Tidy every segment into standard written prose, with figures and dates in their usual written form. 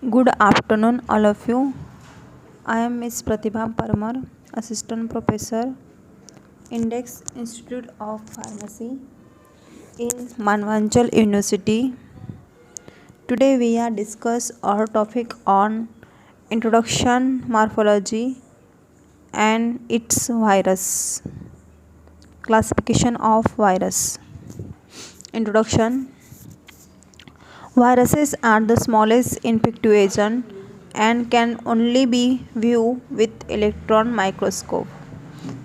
Good afternoon, all of you. I am Miss Pratibha Parmar, Assistant Professor, Index Institute of Pharmacy in Manvanchal University. Today we are discuss our topic on introduction, morphology, and its virus. Classification of virus. Introduction. Viruses are the smallest infective agent and can only be viewed with electron microscope.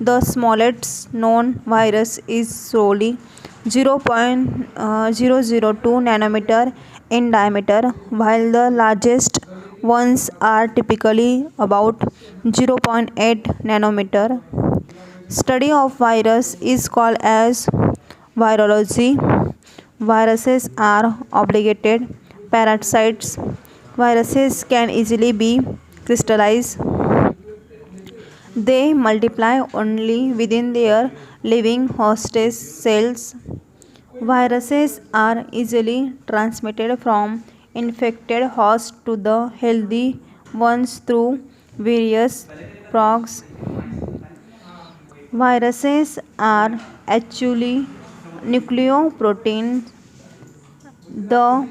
The smallest known virus is solely 0.002 nanometer in diameter, while the largest ones are typically about 0.8 nanometer. Study of virus is called as virology. Viruses are obligated parasites. Viruses can easily be crystallized. They multiply only within their living host cells. Viruses are easily transmitted from infected host to the healthy ones through various progs. Viruses are actually nucleoproteins. The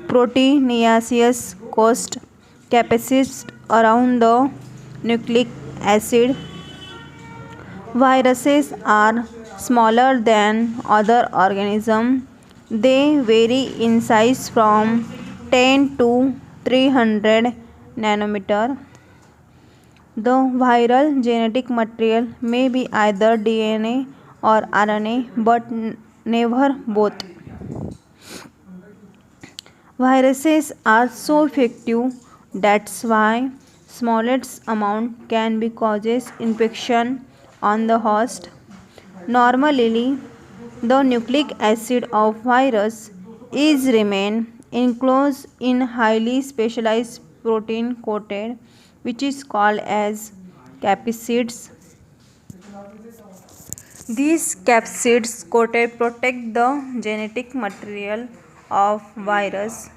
proteinaceous cost capacity around the nucleic acid. Viruses are smaller than other organisms. They vary in size from 10 to 300 nanometer. The viral genetic material may be either DNA or RNA, but never both. Viruses are so effective, that's why smallest amount can be causes infection on the host. Normally, the nucleic acid of virus is remain enclosed in highly specialized protein coated, which is called as capsids. These capsids coated protect the genetic material of virus.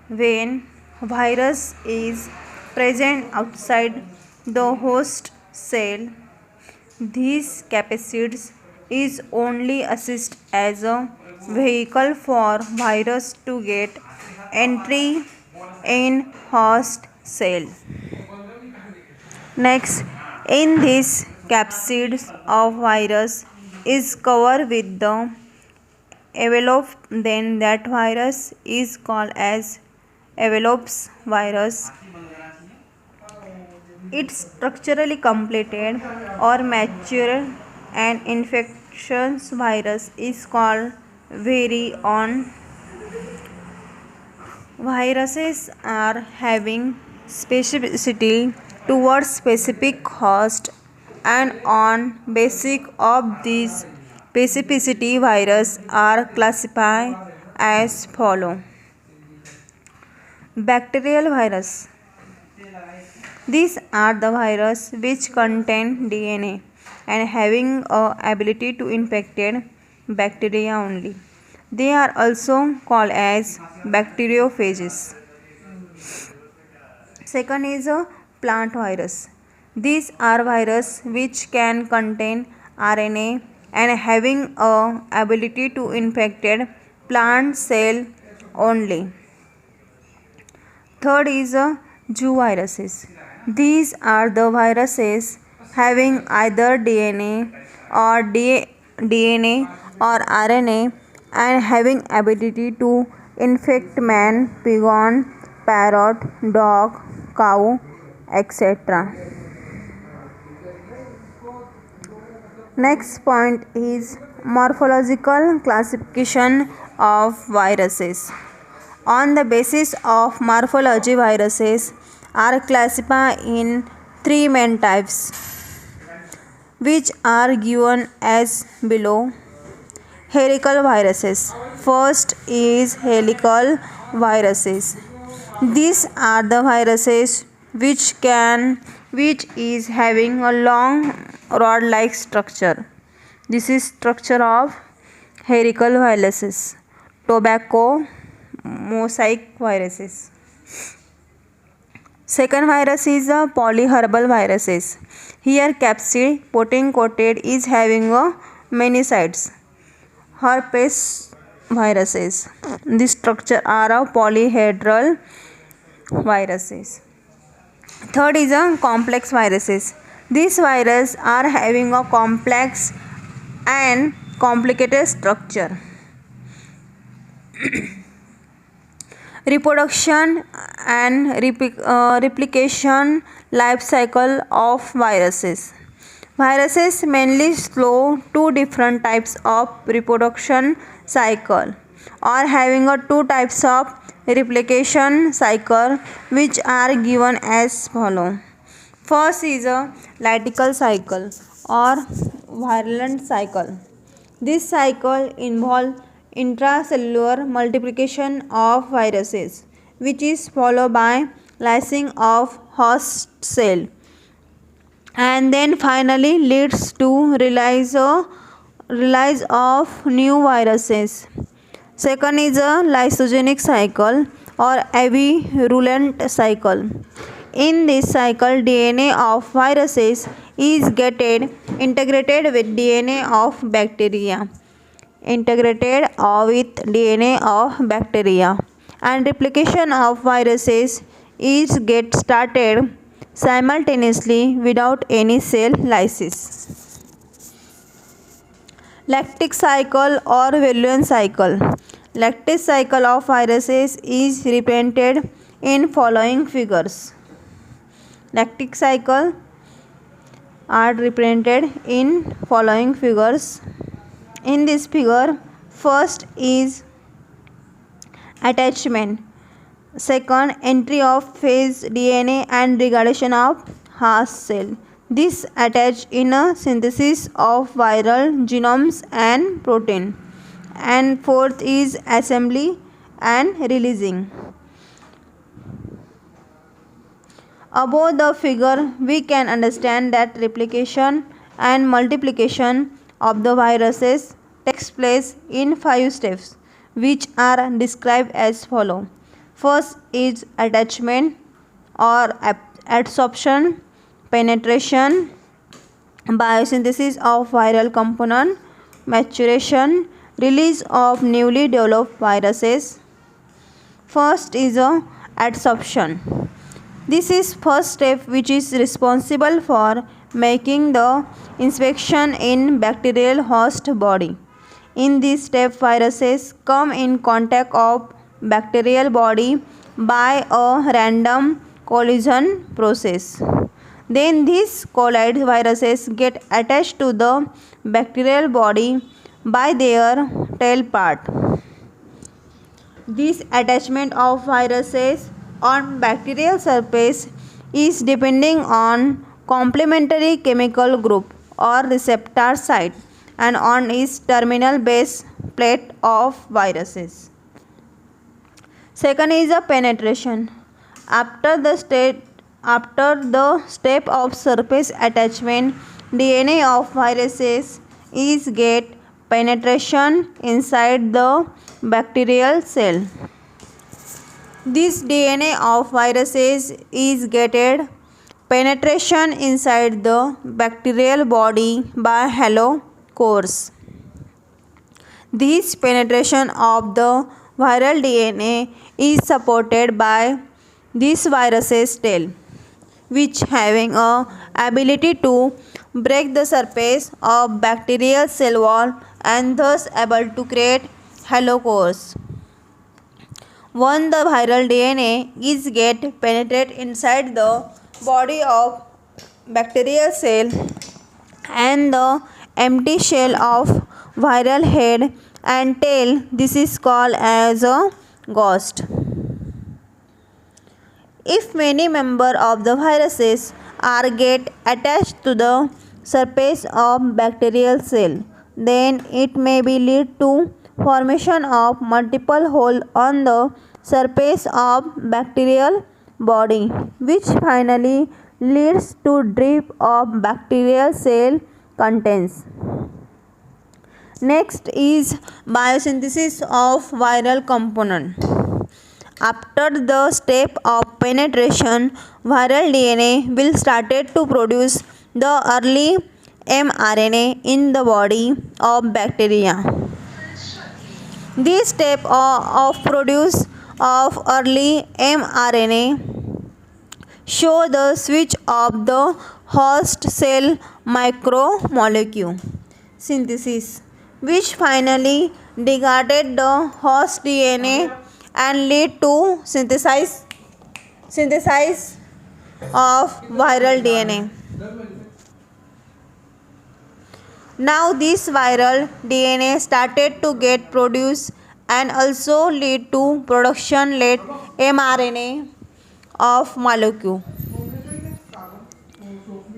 When virus is present outside the host cell, these capsids is only assist as a vehicle for virus to get entry in host cell. Next, in this capsids of virus is covered with the envelope, then that virus is called as envelopes virus. It's structurally completed or mature and infectious virus is called virion. Viruses are having specificity towards specific host, and on basis of this specificity virus are classified as follow. Bacterial virus. These are the virus which contain DNA and having a ability to infected bacteria only. They are also called as bacteriophages. Second is a plant virus. These are virus which can contain RNA and having a ability to infected plant cell only. Third is a Jew viruses. These are the viruses having either DNA or RNA and having ability to infect man, pigeon, parrot, dog, cow, etc. Next point is morphological classification of viruses. On the basis of morphology, viruses are classified in three main types, which are given as below. Helical viruses. First is helical viruses. These are the viruses which is having a long rod-like structure. This is structure of helical viruses. Tobacco mosaic viruses. Second virus is the polyherbal viruses. Here capsid protein coated is having a many sites. Herpes viruses. This structure are of polyhedral viruses. Third is a complex viruses. These viruses are having a complex and complicated structure. Reproduction and replication life cycle of viruses. Viruses mainly slow two different types of reproduction cycle or having a two types of replication cycle which are given as follow. First is a lytical cycle or virulent cycle. This cycle involves intracellular multiplication of viruses which is followed by lysing of host cell and then finally leads to release of new viruses. Second is a lysogenic cycle or avirulent cycle. In this cycle, DNA of viruses is getting integrated with DNA of bacteria. And replication of viruses is get started simultaneously without any cell lysis. Lactic cycle or virulent cycle. Lactic cycle of viruses is represented in following figures. Lactic cycle are represented in following figures. In this figure, first is attachment, second entry of phase DNA and degradation of host cell. This attach in a synthesis of viral genomes and protein. And fourth is assembly and releasing. Above the figure, we can understand that replication and multiplication of the viruses takes place in 5 steps, which are described as follow. First is attachment or adsorption, penetration, biosynthesis of viral component, maturation, release of newly developed viruses. First is a adsorption. This is first step which is responsible for making the inspection in bacterial host body. In this step, viruses come in contact of bacterial body by a random collision process. Then these collide viruses get attached to the bacterial body by their tail part. This attachment of viruses on bacterial surface is depending on complementary chemical group or receptor site and on its terminal base plate of viruses. Second is a penetration. After the step of surface attachment, DNA of viruses is get penetration inside the bacterial cell. This DNA of viruses is getted penetration inside the bacterial body by halocours. This penetration of the viral DNA is supported by this virus's tail, which having a ability to break the surface of bacterial cell wall and thus able to create halocours. Once the viral DNA is get penetrate inside the body of bacterial cell and the empty shell of viral head and tail, this is called as a ghost. If many members of the viruses are get attached to the surface of bacterial cell, then it may be lead to formation of multiple holes on the surface of bacterial body, which finally leads to drip of bacterial cell contents. Next is biosynthesis of viral component. After the step of penetration, viral DNA will started to produce the early mRNA in the body of bacteria. This step of produce of early mRNA show the switch of the host cell micromolecule synthesis, which finally degraded the host DNA and lead to synthesis of viral DNA. Now this viral DNA started to get produced and also lead to production late mRNA of molecule.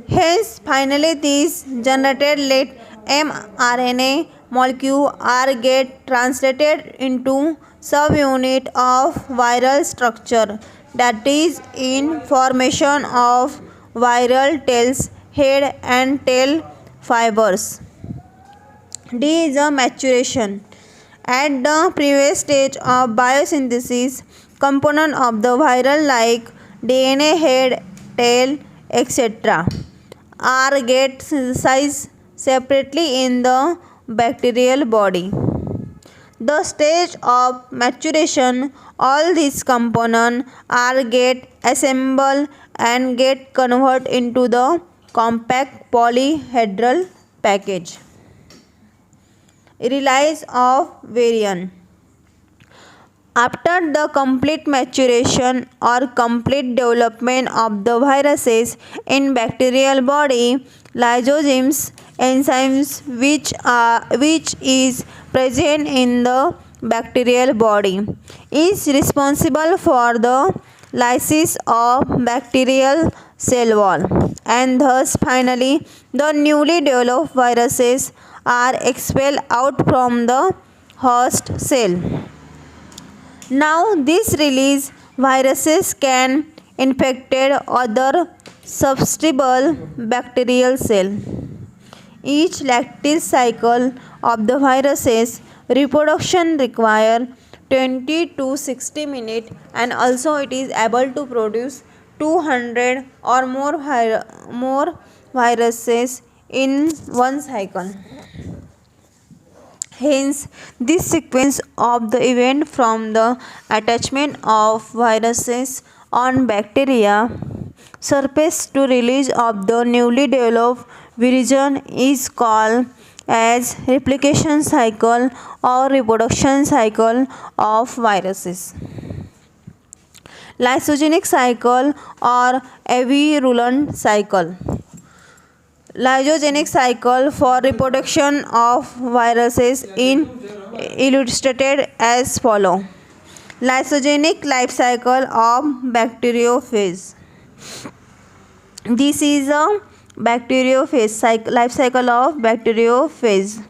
Hence, finally these generated late mRNA molecule are get translated into subunit of viral structure, that is in formation of viral tails, head and tail fibers. D is a maturation. At the previous stage of biosynthesis, component of the viral like DNA, head, tail, etc. are get synthesized separately in the bacterial body. The stage of maturation, all these components are get assembled and get converted into the compact polyhedral package. Release of virion. After the complete maturation or complete development of the viruses in bacterial body, lysozymes, enzymes which is present in the bacterial body, is responsible for the lysis of bacterial cell wall, and thus finally the newly developed viruses are expelled out from the host cell. Now this release viruses can infected other susceptible bacterial cell. Each lattice cycle of the viruses reproduction require 20 to 60 minutes, and also it is able to produce 200 or more viruses in one cycle. Hence, this sequence of the event from the attachment of viruses on bacteria surface to release of the newly developed virion is called as replication cycle or reproduction cycle of viruses. Lysogenic cycle or avirulent cycle. Lysogenic cycle for reproduction of viruses in illustrated as follow. Lysogenic life cycle of bacteriophage. This is a bacteriophage life cycle of bacteriophage.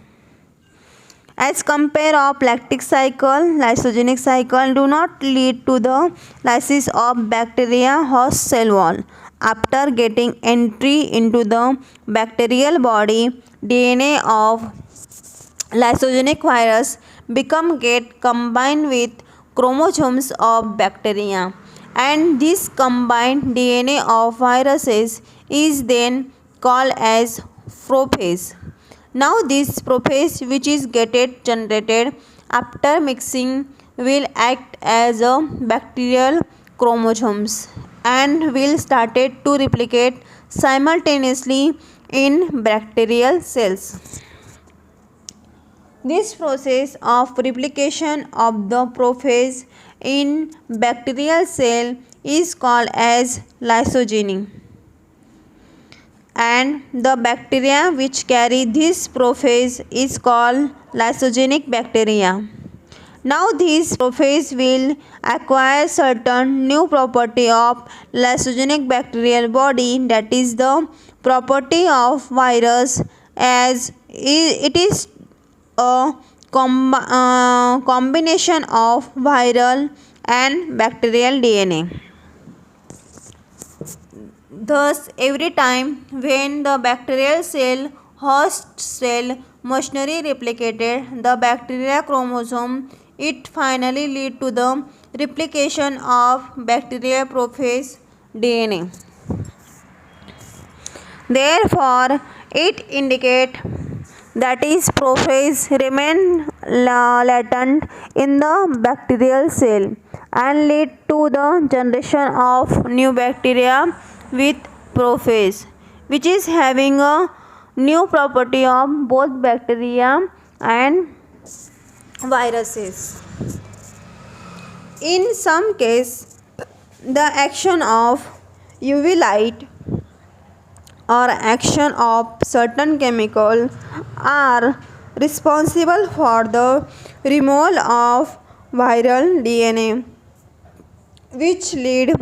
As compare of lactic cycle, lysogenic cycle do not lead to the lysis of bacteria host cell wall. After getting entry into the bacterial body, DNA of lysogenic virus get combined with chromosomes of bacteria, and this combined DNA of viruses is then called as prophase. Now this prophase which is generated after mixing will act as a bacterial chromosomes and will started to replicate simultaneously in bacterial cells. This process of replication of the prophase in bacterial cell is called as lysogeny, and the bacteria which carry this prophase is called lysogenic bacteria. Now this prophase will acquire certain new property of lysogenic bacterial body, that is the property of virus, as it is a combination of viral and bacterial DNA. Thus, every time when the bacterial cell host cell machinery replicated the bacteria chromosome, it finally lead to the replication of bacteria prophase DNA. Therefore, it indicates that is prophase remain latent in the bacterial cell and lead to the generation of new bacteria with prophase, which is having a new property of both bacteria and viruses. In some case, the action of UV light or action of certain chemical are responsible for the removal of viral DNA, which lead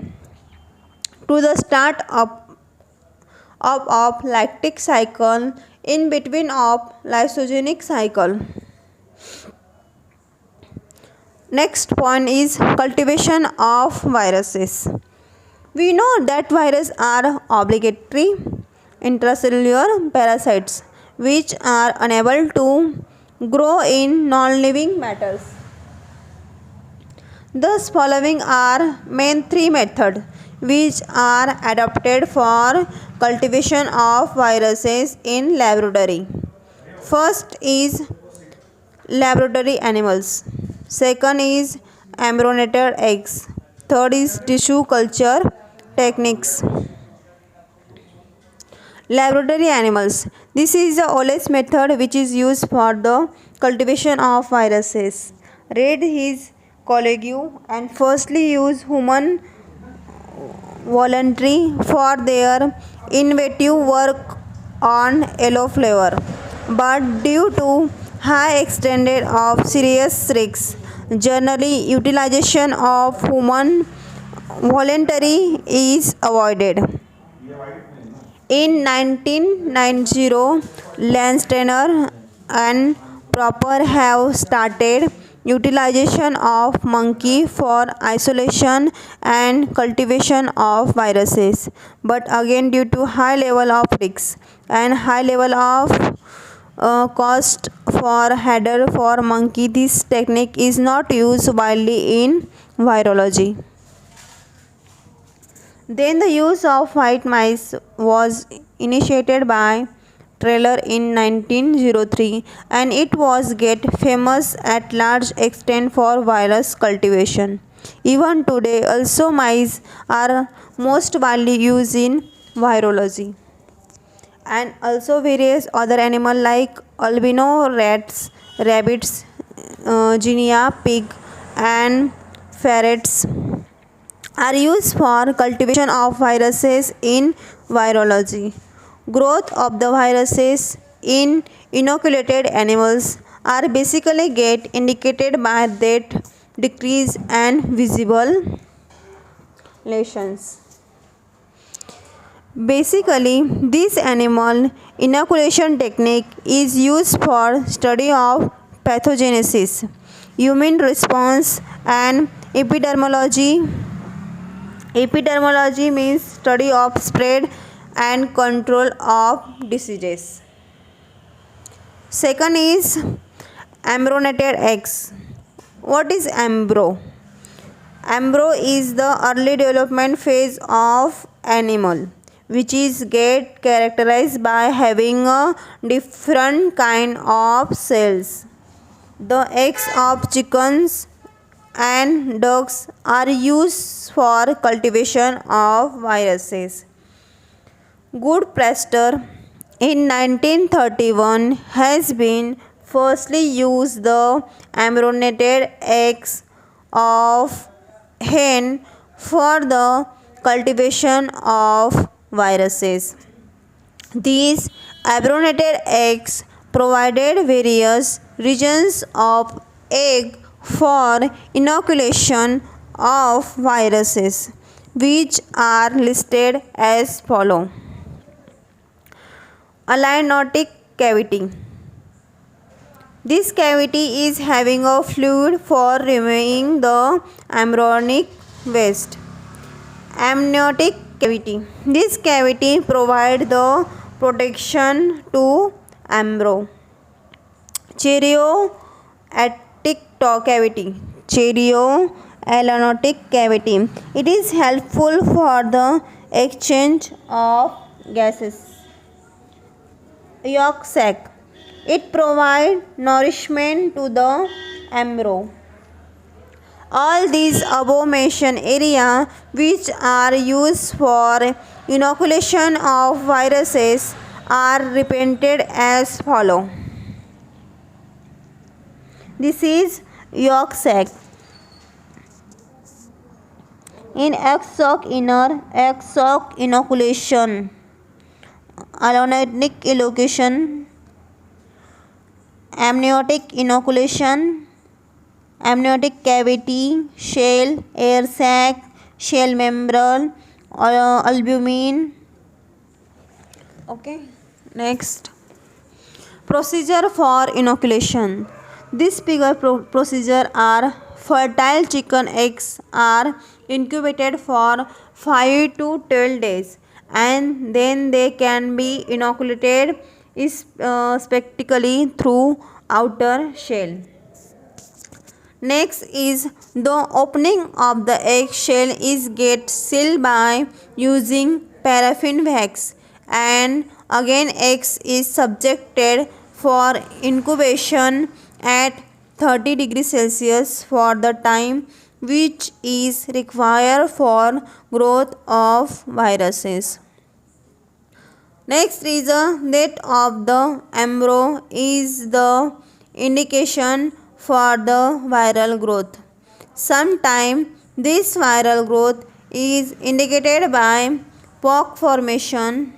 to the start of lactic cycle in between of lysogenic cycle. Next point is cultivation of viruses. We know that viruses are obligatory intracellular parasites which are unable to grow in non-living matters. Thus following are main three methods which are adopted for cultivation of viruses in laboratory. First is laboratory animals. Second is embryonated eggs. Third is tissue culture techniques. Laboratory animals. This is the oldest method which is used for the cultivation of viruses. Read his colleague and firstly use human voluntary for their innovative work on yellow flower. But due to high extended of serious risks, generally utilization of human voluntary is avoided. In 1990, Landsteiner and Proper have started utilization of monkey for isolation and cultivation of viruses. But again, due to high level of risks and high level of cost for header for monkey, this technique is not used widely in virology. Then the use of white mice was initiated by Taylor in 1903 and it was get famous at large extent for virus cultivation. Even today also mice are most widely used in virology. And also various other animals like albino rats, rabbits, guinea pig and ferrets are used for cultivation of viruses in virology. Growth of the viruses in inoculated animals are basically get indicated by that decrease and visible lesions. Basically, this animal inoculation technique is used for study of pathogenesis, immune response and epidemiology. Epidemiology means study of spread and control of diseases. Second is embryonated eggs. What is embryo? Embryo is the early development phase of animal which is get characterized by having a different kind of cells. The eggs of chickens and ducks are used for cultivation of viruses. Good Pasteur in 1931 has been firstly used the embryonated eggs of hen for the cultivation of viruses. These embryonated eggs provided various regions of egg for inoculation of viruses, which are listed as follow. Amniotic cavity. This cavity is having a fluid for removing the embryonic waste. Amniotic cavity. This cavity provides the protection to embryo. Chorioatic cavity. Chorioatic aeronautic cavity. It is helpful for the exchange of gases. Yolk sac. It provides nourishment to the embryo. All these above mentioned areas which are used for inoculation of viruses are represented as follow. This is yolk sac. In egg sac inoculation, allogeneic inoculation, amniotic inoculation, amniotic cavity, shell, air sac, shell membrane, albumin. Okay, next procedure for inoculation. This procedure are fertile chicken eggs are incubated for 5 to 12 days and then they can be inoculated spectrally through outer shell. Next is the opening of the egg shell is get sealed by using paraffin wax and again eggs is subjected for incubation at 30 degrees Celsius for the time which is required for growth of viruses. Next is the death of the embryo is the indication for the viral growth. Sometimes this viral growth is indicated by pock formation,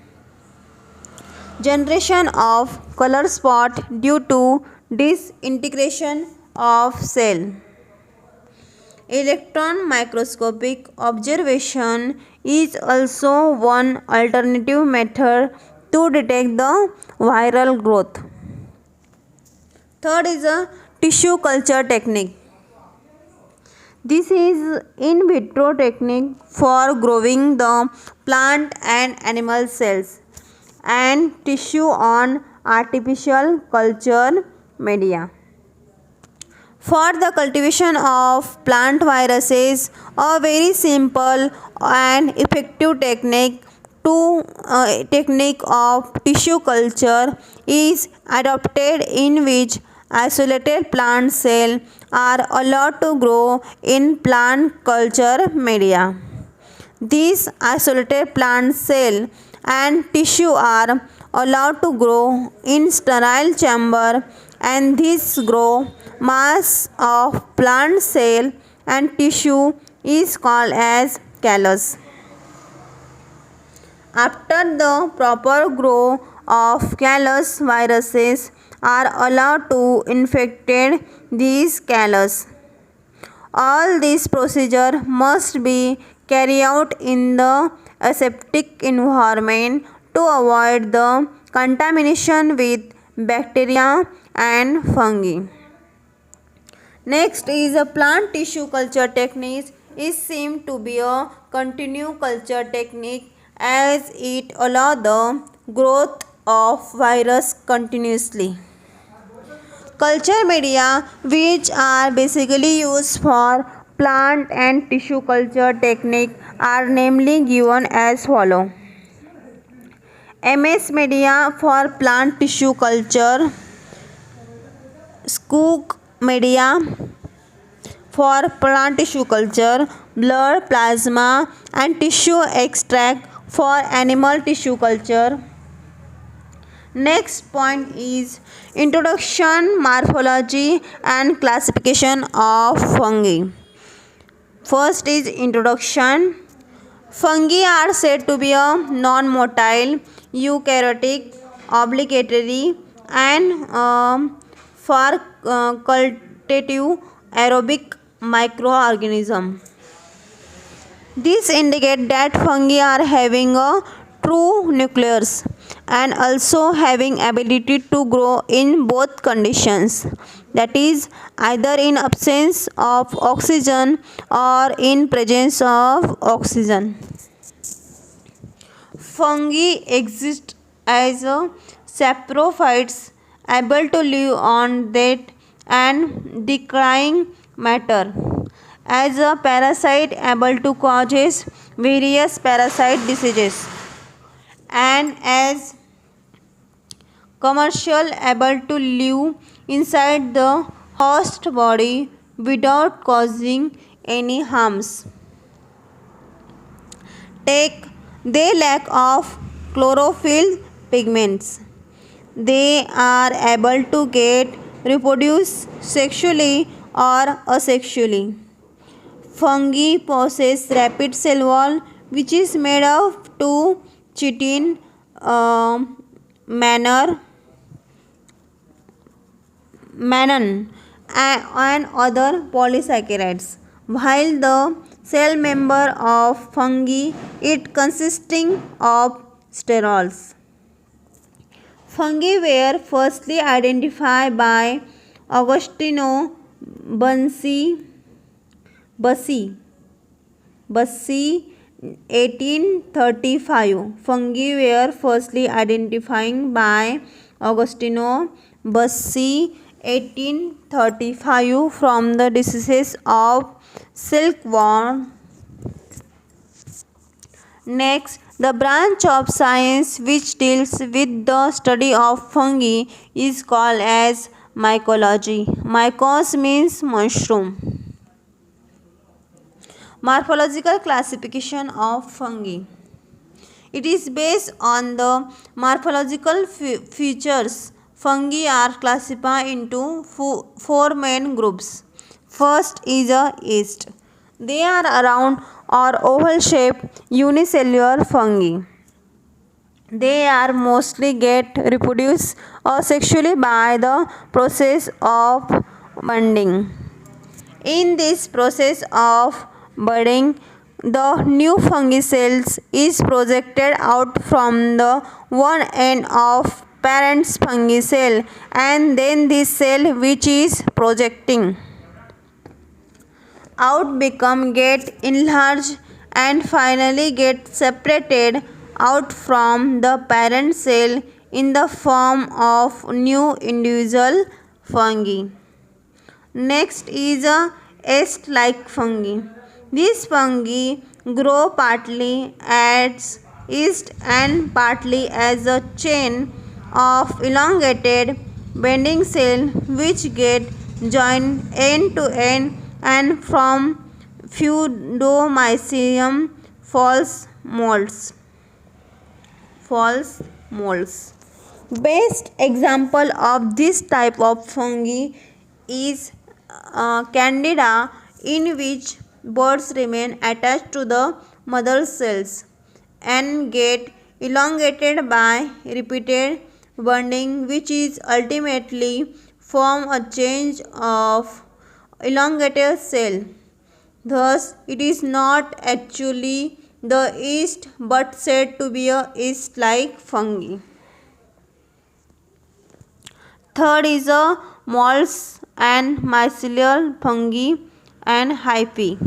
generation of color spot due to disintegration of cell. Electron microscopic observation is also one alternative method to detect the viral growth. Third is a tissue culture technique. This is in vitro technique for growing the plant and animal cells and tissue on artificial culture media. For the cultivation of plant viruses, a very simple and effective technique of tissue culture is adopted in which isolated plant cells are allowed to grow in plant culture media. These isolated plant cells and tissue are allowed to grow in sterile chamber and this grow mass of plant cell and tissue is called as callus. After the proper growth of callus, viruses are allowed to infect these callus. All this procedure must be carried out in the aseptic environment to avoid the contamination with bacteria and fungi. Next is a plant tissue culture technique is seen to be a continuous culture technique as it allows the growth of virus continuously. Culture media which are basically used for plant and tissue culture technique are namely given as follow. MS media for plant tissue culture, Skoog media for plant tissue culture, blood, plasma and tissue extract for animal tissue culture. Next point is introduction, morphology and classification of fungi. First is introduction. Fungi are said to be a non-motile, eukaryotic, obligatory and facultative aerobic microorganism. This indicates that fungi are having a true nucleus and also having ability to grow in both conditions, that is either in absence of oxygen or in presence of oxygen. Fungi exist as a saprophytes able to live on dead and decaying matter as a parasite able to causes various parasite diseases, and as commercial able to live inside the host body without causing any harms. Take they lack of chlorophyll pigments. They are able to get reproduce sexually or asexually. Fungi possess rapid cell wall which is made of two chitin manner mannan and other polysaccharides, while the cell member of fungi it consisting of sterols. Fungi were firstly identified by Agostino Bassi 1835. Fungi were firstly identified by Agostino Bassi 1835 from the diseases of silkworm. Next, the branch of science which deals with the study of fungi is called as mycology. Mycos means mushroom. Morphological classification of fungi. It is based on the morphological features. Fungi are classified into four main groups. First is a yeast. They are round or oval shaped unicellular fungi. They are mostly get reproduced asexually by the process of budding. In this process of budding, the new fungi cells is projected out from the one end of parent fungi cell, and then this cell which is projecting out get enlarged and finally get separated out from the parent cell in the form of new individual fungi. Next is a yeast-like fungi. These fungi grow partly as yeast and partly as a chain of elongated bending cell which get joined end to end and from pseudomycelium false molds. Best example of this type of fungi is Candida, in which birds remain attached to the mother cells and get elongated by repeated bonding, which is ultimately form a change of elongated cell. Thus, it is not actually the yeast but said to be a yeast-like fungi. Third is a molds and mycelial fungi and hyphae.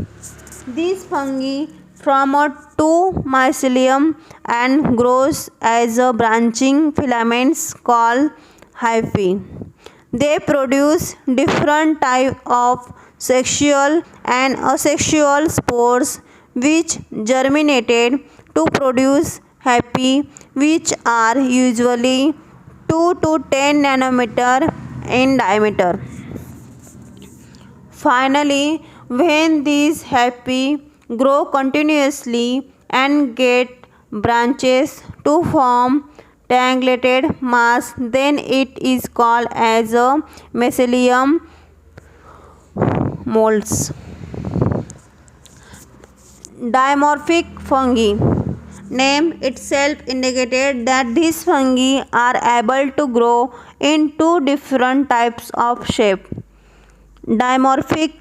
These fungi form a two mycelium and grows as a branching filaments called hyphae. They produce different type of sexual and asexual spores which germinated to produce hyphae, which are usually 2 to 10 nanometer in diameter. Finally, when these hyphae grow continuously and get branches to form tangulated mass, then it is called as a mycelium molds. Dimorphic fungi. Name itself indicated that these fungi are able to grow in two different types of shape. Dimorphic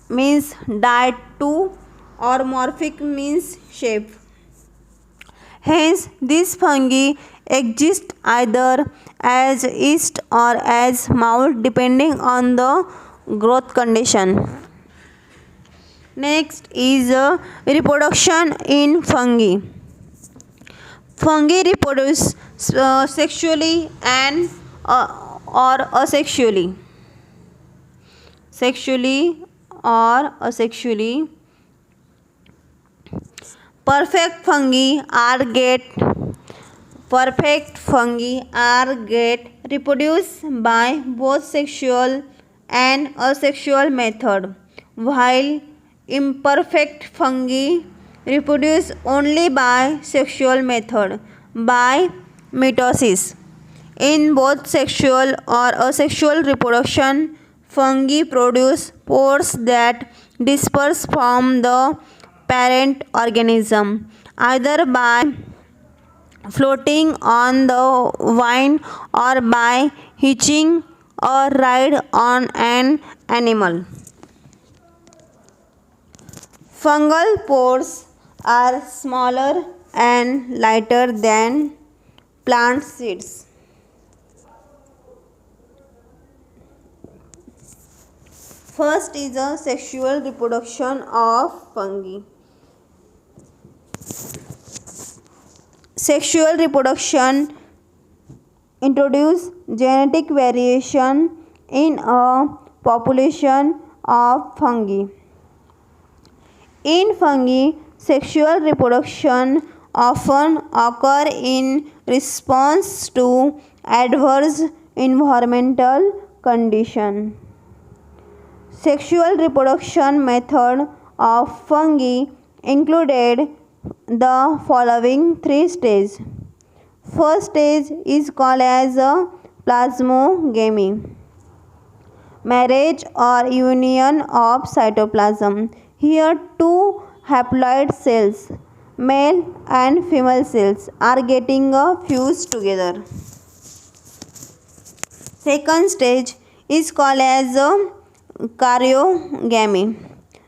means dyed to, or morphic means shape. Hence, these fungi exist either as yeast or as mold depending on the growth condition. Next is reproduction in fungi. Fungi reproduce sexually and or asexually. or asexually. Perfect fungi are get reproduced by both sexual and asexual method, while imperfect fungi reproduce only by sexual method by mitosis. In both sexual or asexual reproduction, fungi produce spores that disperse from the parent organism either by floating on the vine or by hitching a ride on an animal. Fungal pores are smaller and lighter than plant seeds. First is the sexual reproduction of fungi. Sexual reproduction introduces genetic variation in a population of fungi. In fungi, sexual reproduction often occurs in response to adverse environmental conditions. Sexual reproduction method of fungi included the following three stages. First stage is called as a plasmogamy, marriage or union of cytoplasm. Here two haploid cells, male and female cells, are getting fused together. Second stage is called as a karyogamy,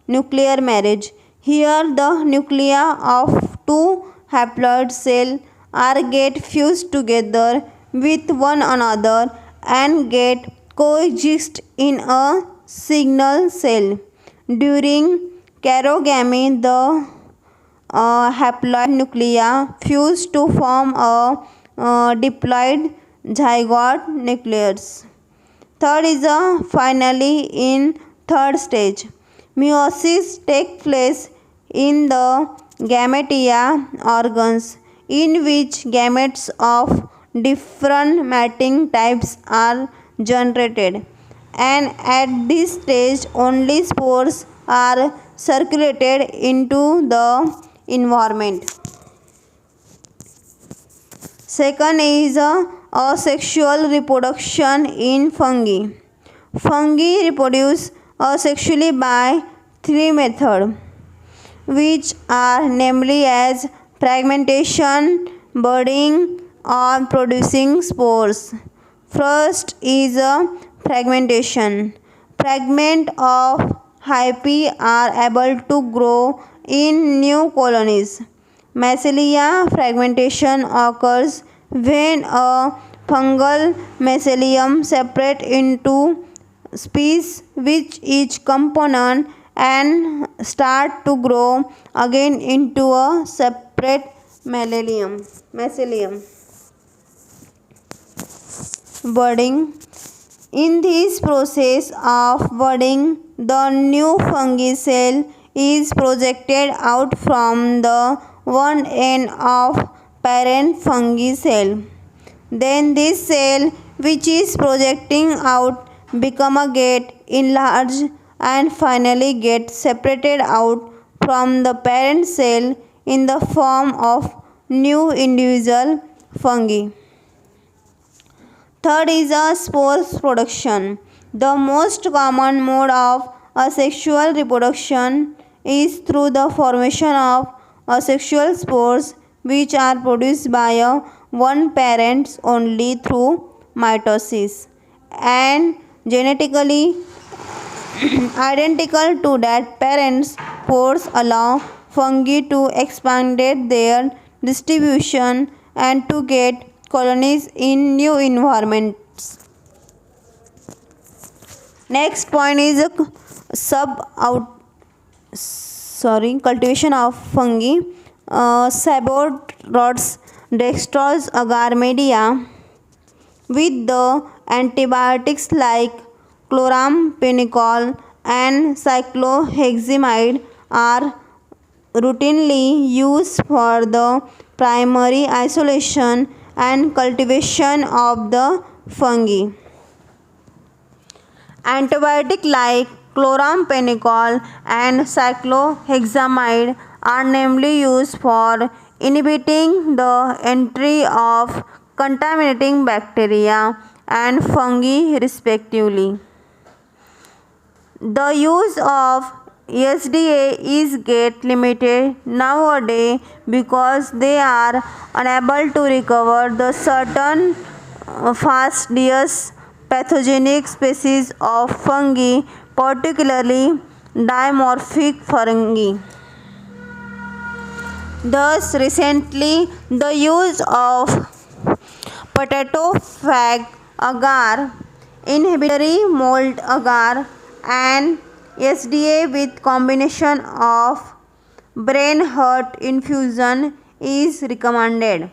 nuclear marriage. Here the nuclei of two haploid cells are get fused together with one another and get coexist in a single cell. During karyogamy, the haploid nuclei fuse to form a diploid zygote nucleus. Third is finally in third stage. Meiosis takes place in the gametia organs, in which gametes of different mating types are generated, and at this stage only spores are circulated into the environment. Second is asexual reproduction in fungi. Fungi reproduce asexually by three methods, which are namely as fragmentation, budding, or producing spores. First is fragmentation. Fragments of hyphae are able to grow in new colonies. Mycelia fragmentation occurs when a fungal mycelium separates into species with each component and start to grow again into a separate mycelium. Budding. In this process of budding, the new fungi cell is projected out from the one end of parent fungi cell. Then this cell, which is projecting out, become a get enlarged and finally get separated out from the parent cell in the form of new individual fungi. Third is a spore production. The most common mode of asexual reproduction is through the formation of asexual spores, which are produced by one parent only through mitosis and genetically identical to that parent's spores allow fungi to expand their distribution and to get colonies in new environments. Next point is cultivation of fungi. Sabotorods destroys agar media with the antibiotics like chloramphenicol and cycloheximide are routinely used for the primary isolation and cultivation of the fungi. Antibiotics like chloramphenicol and cyclohexamide are namely used for inhibiting the entry of contaminating bacteria and fungi respectively. The use of SDA is get limited nowadays because they are unable to recover the certain fastidious pathogenic species of fungi, particularly dimorphic fungi. Thus, recently, the use of potato phage agar, inhibitory mold agar, and SDA with combination of brain heart infusion is recommended.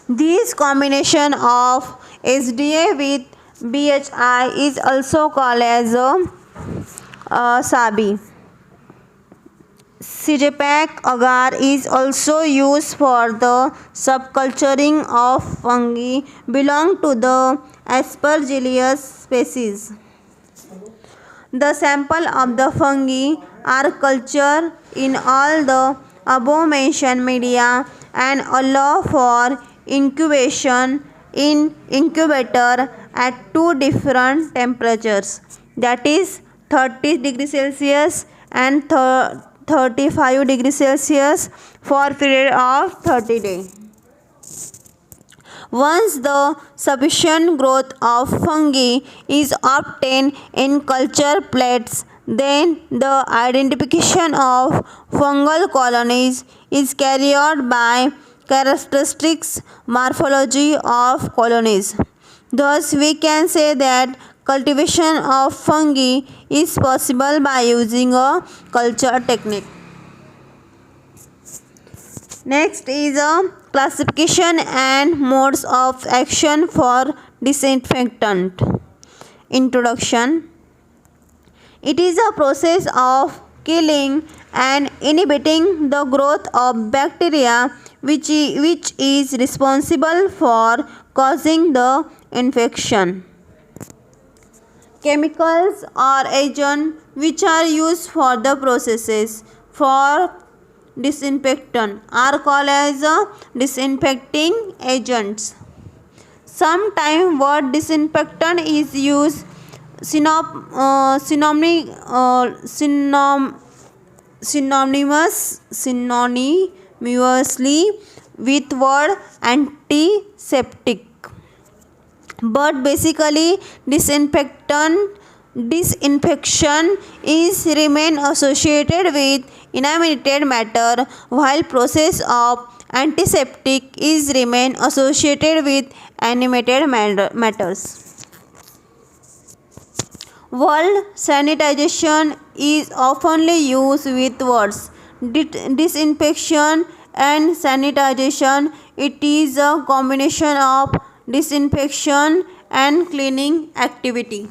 This combination of SDA with BHI is also called as SABI. CJPAC agar is also used for the subculturing of fungi belong to the Aspergillus species. The sample of the fungi are cultured in all the above mentioned media and allow for incubation in incubator at two different temperatures, that is 30 degrees Celsius and 35 degrees Celsius for a period of 30 days. Once the sufficient growth of fungi is obtained in culture plates, then the identification of fungal colonies is carried out by characteristics morphology of colonies. Thus, we can say that cultivation of fungi is possible by using a culture technique. Next is a classification and modes of action for disinfectant. Introduction. It is a process of killing and inhibiting the growth of bacteria which is responsible for causing the infection. Chemicals or agents which are used for the processes for disinfectant are called as disinfecting agents. Sometimes word disinfectant is used synonymously with word antiseptic. But basically disinfection is remain associated with inanimate matter, while process of antiseptic is remain associated with animated matters. Word sanitization is often used with words disinfection and sanitization. It is a combination of disinfection and cleaning activity.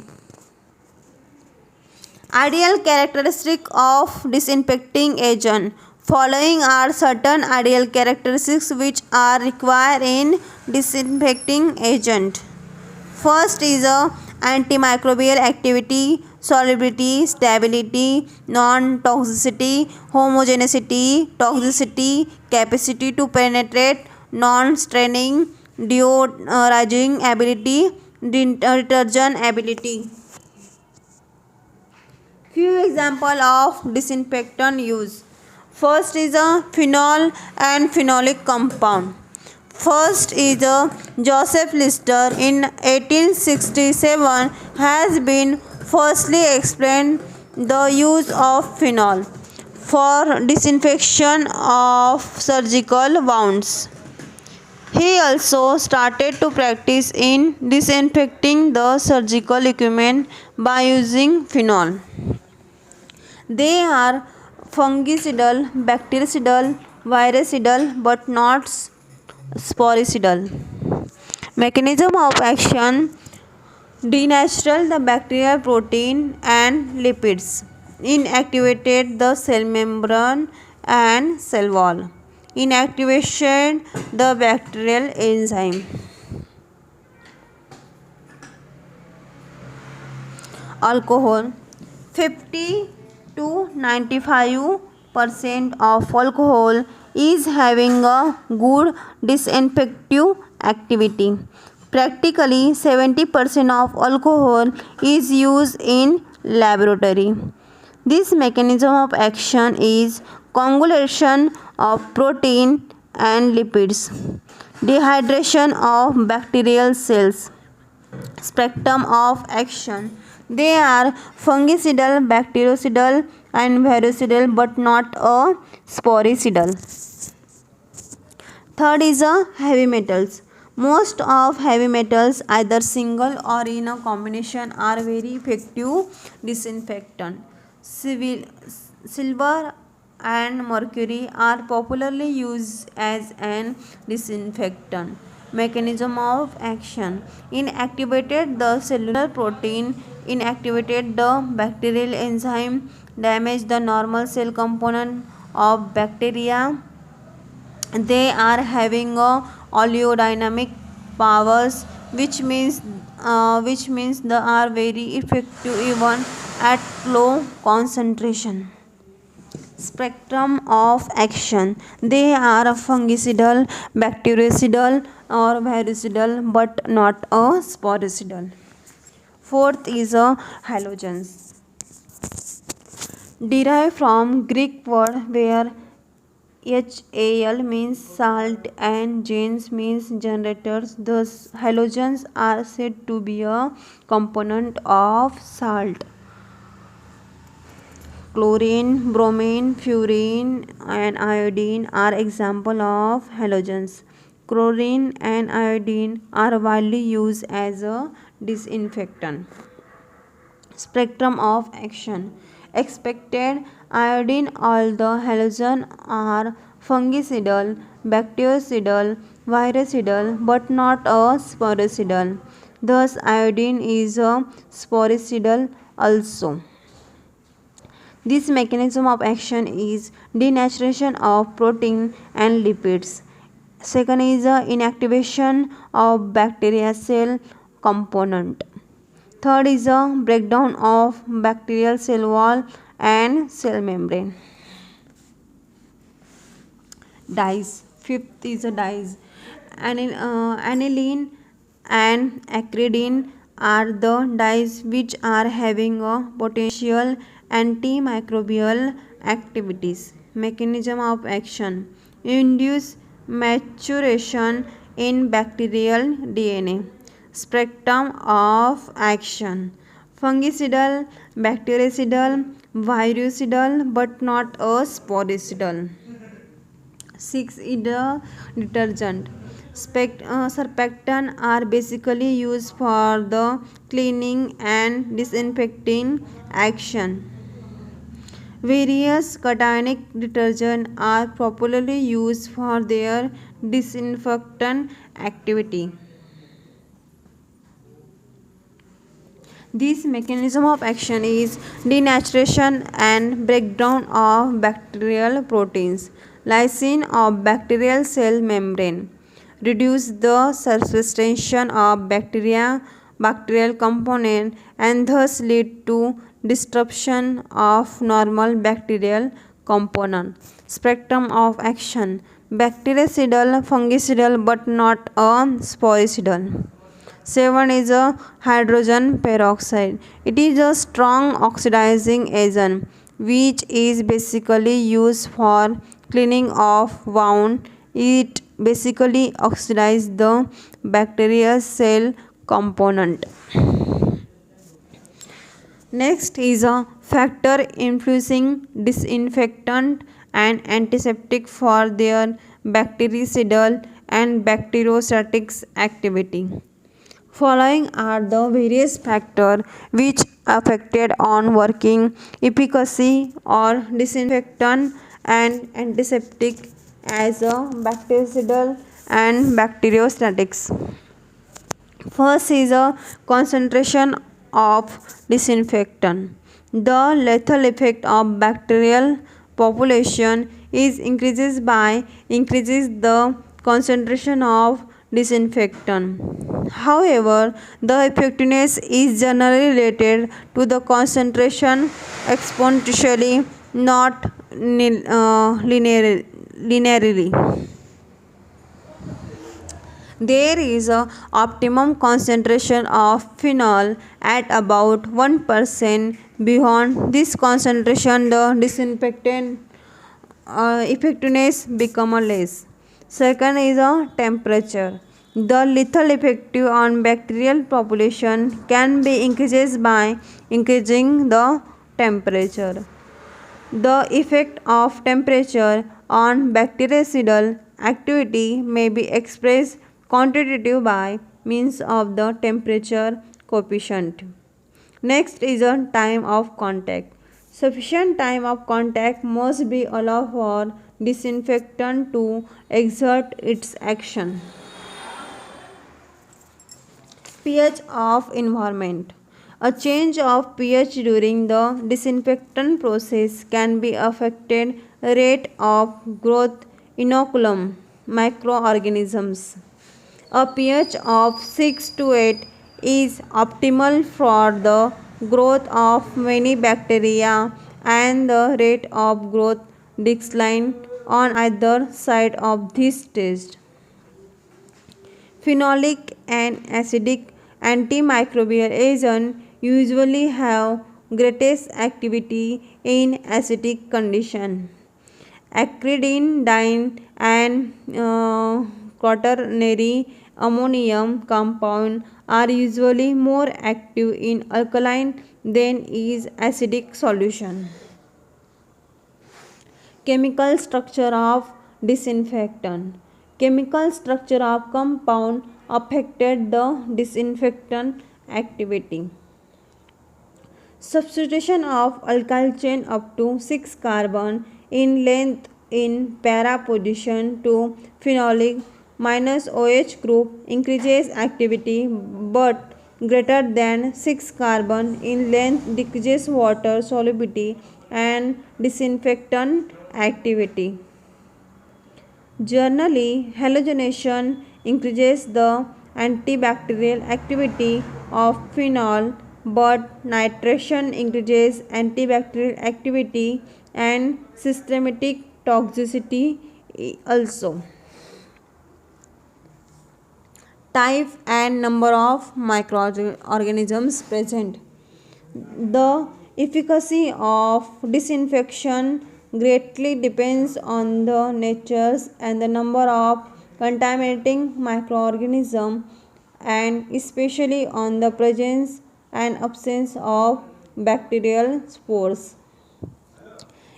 Ideal characteristic of disinfecting agent. Following are certain ideal characteristics which are required in disinfecting agent. First is a antimicrobial activity, solubility, stability, non-toxicity, homogeneity, toxicity, capacity to penetrate, non-straining, deodorizing ability, detergent ability. Few examples of disinfectant use. First is a phenol and phenolic compound. First is a Joseph Lister in 1867 has been firstly explained the use of phenol for disinfection of surgical wounds. He also started to practice in disinfecting the surgical equipment by using phenol. They are fungicidal, bactericidal, virucidal but not sporicidal. Mechanism of action. Denatural the bacterial protein and lipids. Inactivated the cell membrane and cell wall. Inactivation the bacterial enzyme. Alcohol. 50 to 95% of alcohol is having a good disinfective activity. Practically 70% of alcohol is used in laboratory. This mechanism of action is coagulation of protein and lipids, dehydration of bacterial cells. Spectrum of action. They are fungicidal, bactericidal, and virucidal, but not a sporicidal. Third is a heavy metals. Most of heavy metals, either single or in a combination, are very effective disinfectant. Silver and mercury are popularly used as an disinfectant. Mechanism of action. Inactivated the cellular protein, inactivated the bacterial enzyme, damage the normal cell component of bacteria. They are having a oleodynamic powers, which means they are very effective even at low concentration. Spectrum of action. They are fungicidal, bactericidal, or virucidal, but not a sporicidal. Fourth is a halogens. Derived from Greek word where HAL means salt and gens means generators. Thus, halogens are said to be a component of salt. Chlorine, bromine, fluorine, and iodine are examples of halogens. Chlorine and iodine are widely used as a disinfectant. Spectrum of action. Expected iodine. All the halogens are fungicidal, bactericidal, virucidal, but not a sporicidal. Thus, iodine is a sporicidal also. This mechanism of action is denaturation of protein and lipids. Second is inactivation of bacterial cell component. Third is a breakdown of bacterial cell wall and cell membrane. Dyes. Fifth is a dyes. Aniline and acridine are the dyes which are having a potential antimicrobial activities. Mechanism of action. Induce maturation in bacterial DNA. Spectrum of action. Fungicidal, bactericidal, virucidal, but not a sporicidal. 6 is the detergent. Surfactants are basically used for the cleaning and disinfecting action. Various cationic detergents are popularly used for their disinfectant activity. This mechanism of action is denaturation and breakdown of bacterial proteins. Lysine of bacterial cell membrane. Reduce the surface tension of bacterial component and thus lead to disruption of normal bacterial component. Spectrum of action. Bactericidal, fungicidal, but not a sporicidal. 7 is a hydrogen peroxide. It is a strong oxidizing agent which is basically used for cleaning of wound. It basically oxidizes the bacterial cell component. Next is a factor influencing disinfectant and antiseptic for their bactericidal and bacteriostatic activity. Following are the various factors which affected on working efficacy or disinfectant and antiseptic as a bactericidal and bacteriostatics. First is a concentration of disinfectant. The lethal effect of bacterial population is increases by increases the concentration of disinfectant. However, the effectiveness is generally related to the concentration exponentially, not linearly. There is a optimum concentration of phenol at about 1%. Beyond this concentration, the disinfectant effectiveness become less. Second is a temperature. The lethal effect on bacterial population can be increased by increasing the temperature. The effect of temperature on bactericidal activity may be expressed quantitative by means of the temperature coefficient. Next is a time of contact. Sufficient time of contact must be allowed for disinfectant to exert its action. pH of environment. A change of pH during the disinfectant process can be affected rate of growth inoculum microorganisms. A pH of 6 to 8 is optimal for the growth of many bacteria, and the rate of growth decline on either side of this test. Phenolic and acidic antimicrobial agents usually have greatest activity in acidic condition. Acridine and quaternary ammonium compound are usually more active in alkaline than is acidic solution. Chemical structure of disinfectant. Chemical structure of compound affected the disinfectant activity. Substitution of alkyl chain up to 6 carbon in length in para position to phenolic minus OH group increases activity, but greater than 6 carbon in length decreases water solubility and disinfectant activity. Generally, halogenation increases the antibacterial activity of phenol, but nitration increases antibacterial activity and systematic toxicity also. Type and number of microorganisms present. The efficacy of disinfection greatly depends on the natures and the number of contaminating microorganisms, and especially on the presence and absence of bacterial spores.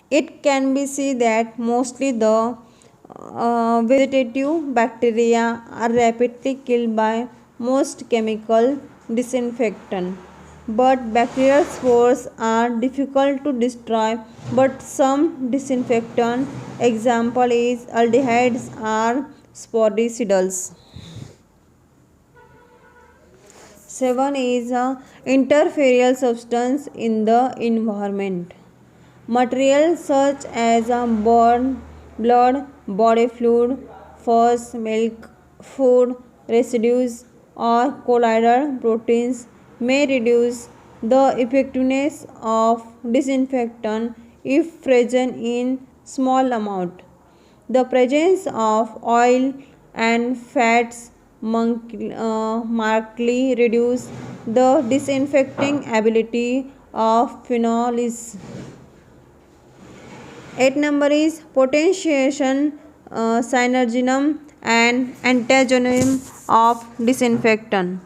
It can be seen that mostly the vegetative bacteria are rapidly killed by most chemical disinfectant, but bacterial spores are difficult to destroy. But some disinfectant, example is aldehydes or sporicidals. 7 is interferential substance in the environment. Materials such as blood, body fluid, fuzz, milk, food residues, or colloidal proteins may reduce the effectiveness of disinfectant if present in small amount. The presence of oil and fats markedly reduce the disinfecting ability of phenols. 8 number is potentiation, synergism and antagonism of disinfectant.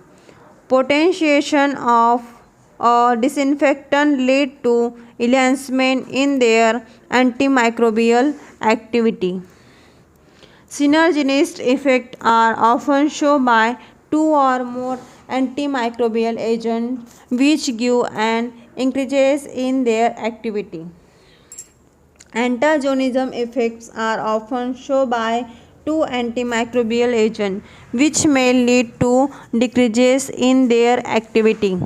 Potentiation of a disinfectant lead to enhancement in their antimicrobial activity. Synergistic effects are often shown by two or more antimicrobial agents which give an increase in their activity. Antagonism effects are often shown by to antimicrobial agents, which may lead to decreases in their activity.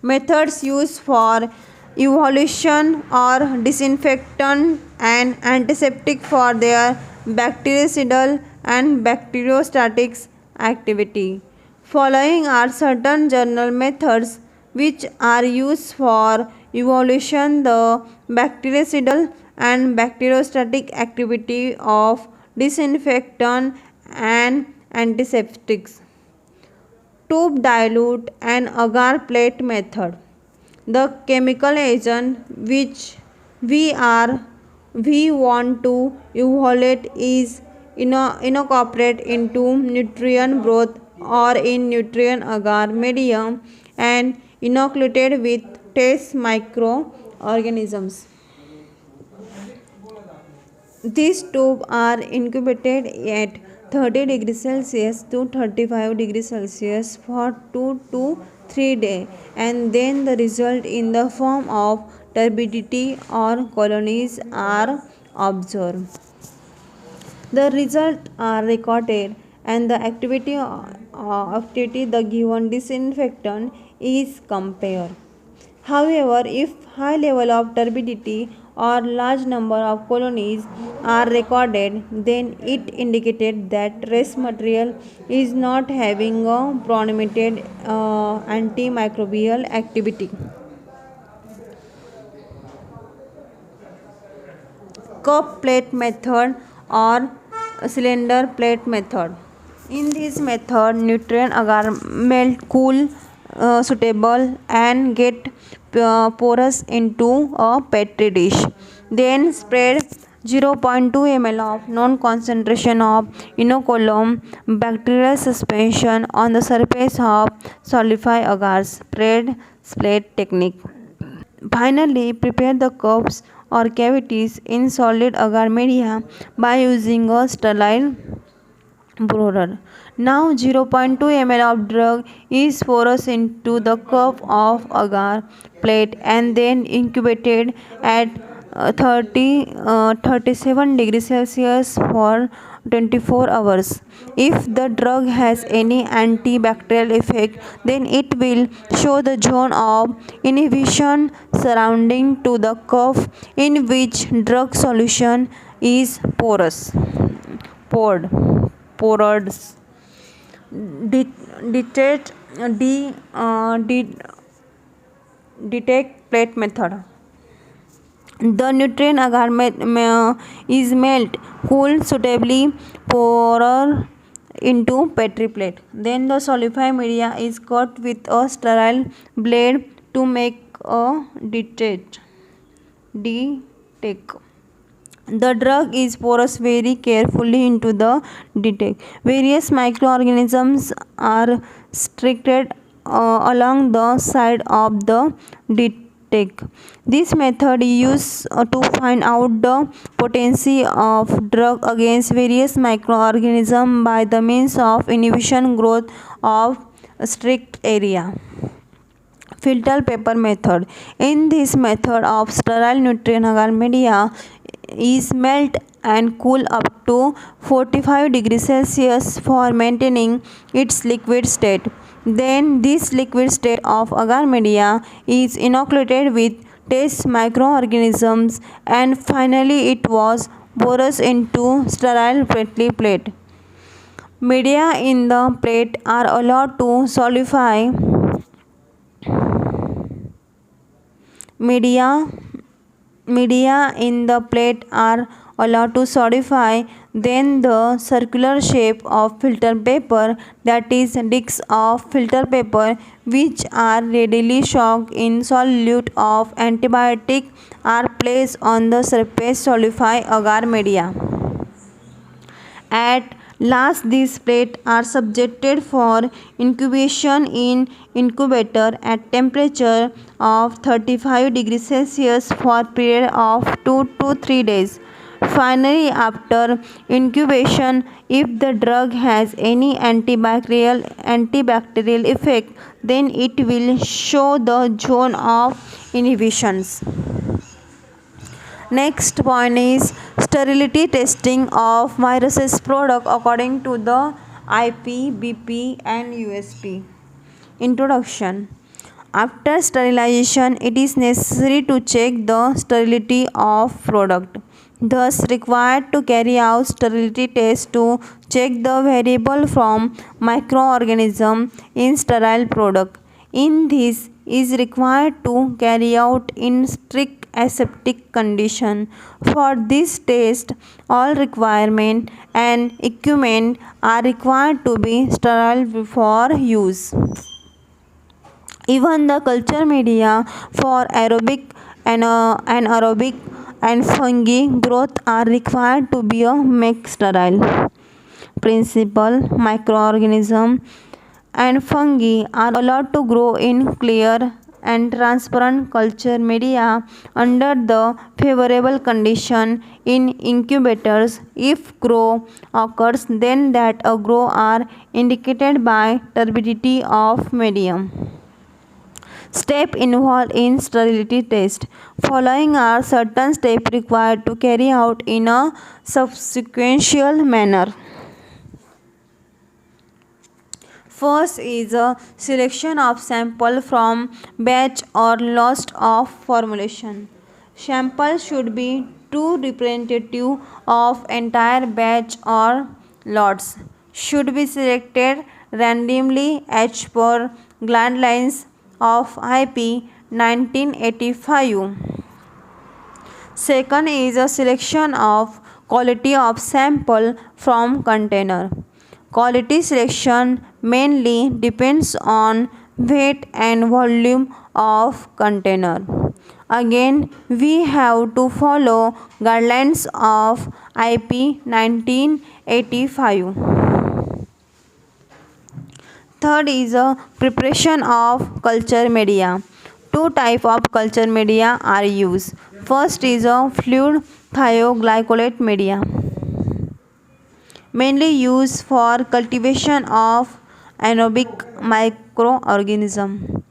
Methods used for evaluation are disinfectant and antiseptic for their bactericidal and bacteriostatic activity. Following are certain general methods which are used for evaluation the bactericidal and bacteriostatic activity of disinfectant and antiseptics. Tube dilute and agar plate method. The chemical agent which we are we want to evaluate is incorporated into nutrient broth or in nutrient agar medium and inoculated with test microorganisms. These tubes are incubated at 30 degrees Celsius to 35 degrees Celsius for 2 to 3 days, and then the result in the form of turbidity or colonies are observed. The results are recorded and the activity the given disinfectant is compared. However, if high level of turbidity or large number of colonies are recorded, then it indicated that rest material is not having a prominent antimicrobial activity. Cup plate method or cylinder plate method. In this method, nutrient agar melt cool suitable and get porous into a petri dish. Then spread 0.2 ml of known concentration of inoculum bacterial suspension on the surface of solidified agar. Spread split technique. Finally, prepare the cups or cavities in solid agar media by using a sterile brewer. Now 0.2 ml of drug is poured into the cup of agar plate and then incubated at 37 degrees Celsius for 24 hours. If the drug has any antibacterial effect, then it will show the zone of inhibition surrounding to the cup in which drug solution is poured. Detect plate method. The nutrient agar is melt, cool suitably, poured into petri plate. Then the solidified media is cut with a sterile blade to make a detect. The drug is poured very carefully into the detect. Various microorganisms are restricted along the side of the detect. This method is used to find out the potency of drug against various microorganisms by the means of inhibition growth of strict area. Filter paper method. In this method of sterile nutrient agar media is melt and cool up to 45 degrees Celsius for maintaining its liquid state. Then this liquid state of agar media is inoculated with test microorganisms and finally it was poured into sterile petri plate. Media in the plate are allowed to solidify. Media in the plate are allowed to solidify. Then the circular shape of filter paper, that is discs of filter paper which are readily soaked in solute of antibiotic, are placed on the surface solidified agar media. At last, these plates are subjected for incubation in incubator at temperature of 35 degrees Celsius for a period of 2 to 3 days. Finally, after incubation, if the drug has any antibacterial effect, then it will show the zone of inhibitions. Next point is Sterility testing of viruses product according to the IP, BP and USP. Introduction. After sterilization, it is necessary to check the sterility of product. Thus, required to carry out sterility tests to check the variable from microorganism in sterile product. In this is required to carry out in strict aseptic condition. For this test, all requirement and equipment are required to be sterile before use. Even the culture media for aerobic and anaerobic and fungi growth are required to be make sterile. Principal microorganism and fungi are allowed to grow in clear and transparent culture media under the favorable condition in incubators. If grow occurs, then that a grow are indicated by turbidity of medium. Step involved in sterility test. Following are certain steps required to carry out in a subsequential manner. First is a selection of sample from batch or lot of formulation. Sample should be true representative of entire batch or lots. Should be selected randomly as per guidelines of IP 1985. Second is a selection of quality of sample from container. Quality selection mainly depends on weight and volume of container. Again, we have to follow guidelines of IP 1985. Third is a preparation of culture media. Two types of culture media are used. First is a fluid thioglycolate media, mainly used for cultivation of anaerobic microorganism.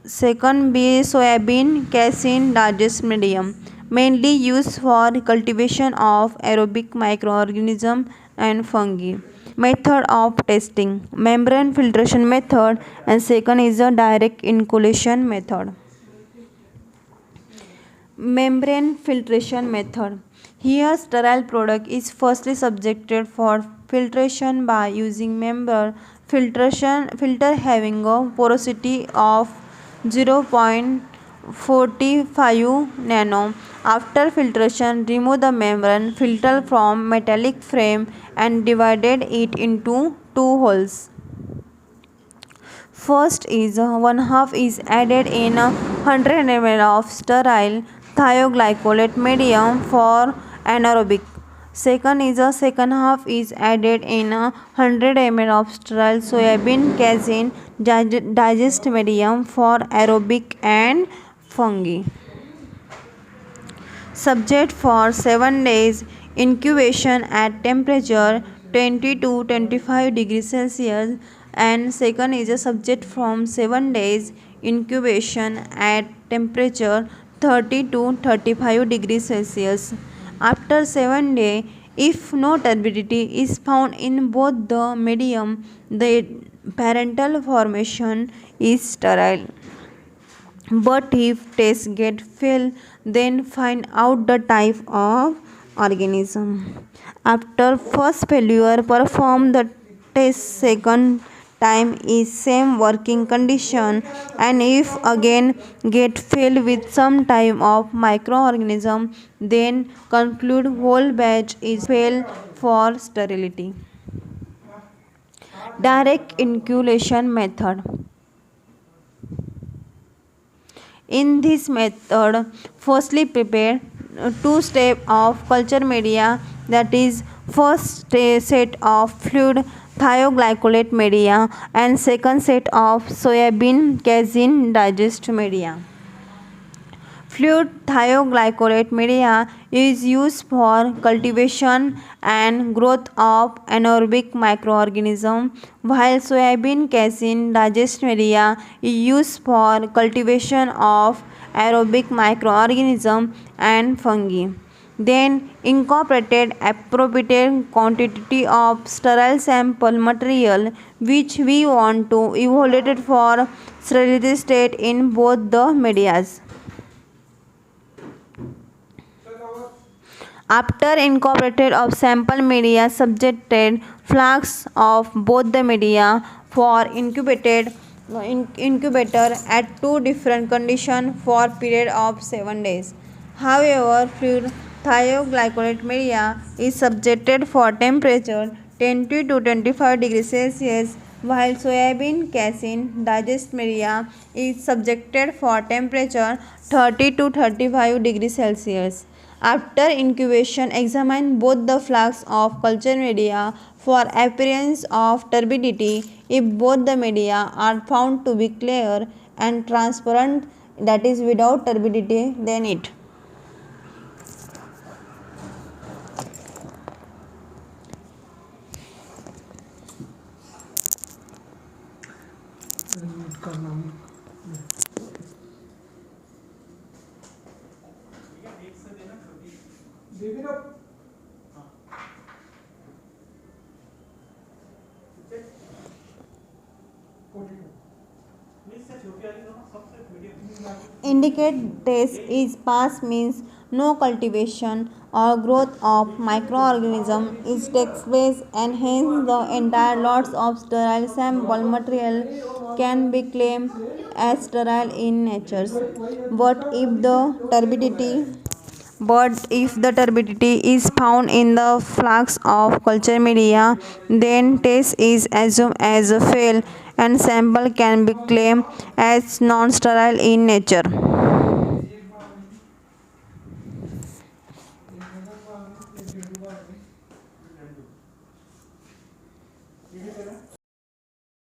Second be soybean casein digest medium, mainly used for cultivation of aerobic microorganism and fungi. Method of testing: membrane filtration method, and second is a direct inoculation method. Membrane filtration method. Here sterile product is firstly subjected for filtration by using membrane filter having a porosity of 0.45 nano. After filtration, remove the membrane filter from metallic frame and divided it into two holes. First is 1/2 is added in 100 ml of sterile thioglycolate medium for anaerobic. Second is a second half is added in 100 ml of sterile soybean casein digest medium for aerobic and fungi. Subject for 7 days incubation at temperature 20 to 25 degrees Celsius, and second is a subject from 7 days incubation at temperature 30 to 35 degrees Celsius. After 7 days, if no turbidity is found in both the medium, the parental formation is sterile. But if tests get fail, then find out the type of organism. After first failure, perform the test second time is same working condition, and if again get failed with some type of microorganism, then conclude whole batch is failed for sterility. Direct inoculation method. In this method, firstly prepare two steps of culture media, that is first set of fluid thioglycolate media and second set of soybean casein digest media. Fluid thioglycolate media is used for cultivation and growth of anaerobic microorganisms, while soybean casein digest media is used for cultivation of aerobic microorganisms and fungi. then incorporated appropriate quantity of sterile sample material which we want to evaluate for sterility state in both the medias. After incorporated of sample media subjected flasks of both the media for incubator at two different conditions for period of 7 days. However, fluid thioglycolate media is subjected for temperature 20 to 25 degrees Celsius while soybean casein digest media is subjected for temperature 30 to 35 degrees Celsius. After incubation, examine both the flasks of culture media for appearance of turbidity. If both the media are found to be clear and transparent, that is without turbidity, then it. Indicate test is pass means no cultivation or growth of microorganism is takes place and hence the entire lots of sterile sample material can be claimed as sterile in nature. But if the turbidity but if the turbidity is found in the flasks of culture media, then test is assumed as a fail and sample can be claimed as non-sterile in nature.